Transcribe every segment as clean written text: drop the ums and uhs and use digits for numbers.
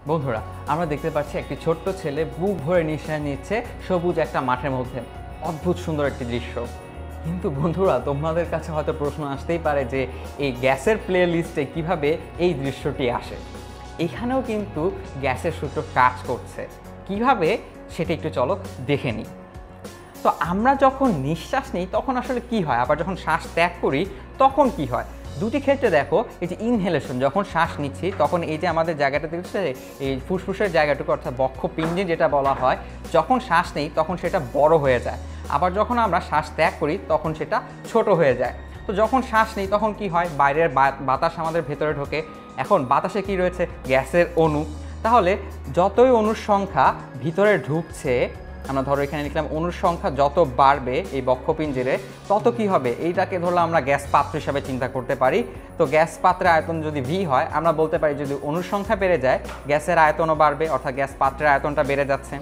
বন্ধুরা, আমরা দেখতে পাচ্ছি একটি ছোট্ট ছেলে বুক ভরে নিঃশ্বাস নিচ্ছে সবুজ একটা মাঠের মধ্যে। অদ্ভুত সুন্দর একটি দৃশ্য। কিন্তু বন্ধুরা, তোমাদের কাছে হয়তো প্রশ্ন আসতেই পারে যে এই গ্যাসের প্লে লিস্টে কীভাবে এই দৃশ্যটি আসে। এখানেও কিন্তু গ্যাসের সূত্র কাজ করছে। কিভাবে সেটা একটু চলো দেখে নিই। তো আমরা যখন নিঃশ্বাস নিই তখন আসলে কি হয়, আবার যখন শ্বাস ত্যাগ করি তখন কি হয়? দুটি ক্ষেত্রে দেখো, এই যে ইনহেলেশন, যখন শ্বাস নিচ্ছি তখন এই যে আমাদের জায়গাটা দেখছে, এই ফুসফুসের জায়গাটুকু অর্থাৎ বক্ষপিণ্ডি যেটা বলা হয়, যখন শ্বাস নেই তখন সেটা বড় হয়ে যায়। আবার যখন আমরা শ্বাস ত্যাগ করি তখন সেটা ছোট হয়ে যায়। তো যখন শ্বাস নেই তখন কি হয়? বাইরের বাতাস আমাদের ভেতরে ঢোকে। এখন বাতাসে কি রয়েছে? গ্যাসের অণু। তাহলে যতই অণুর সংখ্যা ভিতরে ঢুকছে, আমরা ধরো এখানে লিখলাম অণুর সংখ্যা যত বাড়বে এই বক্ষপিঞ্জরে, তত কি হবে? এইটাকে ধরলাম আমরা গ্যাস পাত্র হিসাবে চিন্তা করতে পারি। তো গ্যাস পাত্রের আয়তন যদি ভি হয়, আমরা বলতে পারি যদি অণুর সংখ্যা বেড়ে যায় গ্যাসের আয়তনও বাড়বে, অর্থাৎ গ্যাস পাত্রের আয়তনটা বেড়ে যাচ্ছে।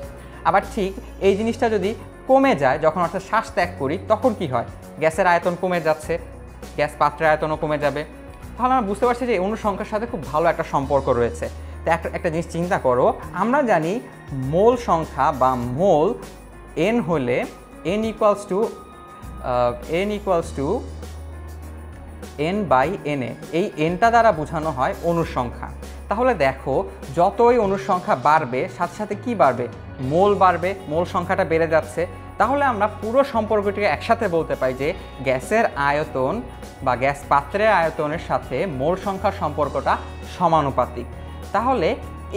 আবার ঠিক এই জিনিসটা যদি কমে যায়, যখন অর্থাৎ শ্বাস ত্যাগ করি, তখন কি হয়? গ্যাসের আয়তন কমে যাচ্ছে, গ্যাস পাত্রের আয়তনও কমে যাবে। তাহলে আমরা বুঝতে পারছি যে অণুর সংখ্যার সাথে খুব ভালো একটা সম্পর্ক রয়েছে। তো একটা জিনিস চিন্তা করো, আমরা জানি মোল সংখ্যা বা মোল এন হলে N equals to N by N A, এই এনটা দ্বারা বোঝানো হয় অণুর সংখ্যা। তাহলে দেখো, যতই অণুর সংখ্যা বাড়বে সাথে সাথে কি বাড়বে? মোল বাড়বে, মোল সংখ্যাটা বেড়ে যাচ্ছে। তাহলে আমরা পুরো সম্পর্কটিকে একসাথে বলতে পারি যে গ্যাসের আয়তন বা গ্যাস পাত্রের আয়তনের সাথে মোল সংখ্যার সম্পর্কটা সমানুপাতিক। তাহলে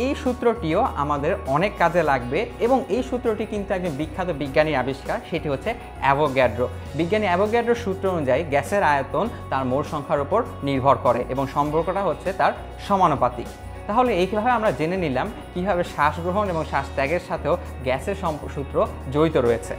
এই সূত্রটিও আমাদের অনেক কাজে লাগবে, এবং এই সূত্রটি কিন্তু একজন বিখ্যাত বিজ্ঞানীর আবিষ্কার, সেটি হচ্ছে অ্যাভোগ্যাড্রো। বিজ্ঞানী অ্যাভোগ্যাড্রোর সূত্র অনুযায়ী গ্যাসের আয়তন তার মোল সংখ্যার উপর নির্ভর করে এবং সম্পর্কটা হচ্ছে তার সমানুপাতিক। তাহলে এইভাবে আমরা জেনে নিলাম কীভাবে শ্বাস গ্রহণ এবং শ্বাস ত্যাগের সাথেও গ্যাসের সূত্র জড়িত রয়েছে।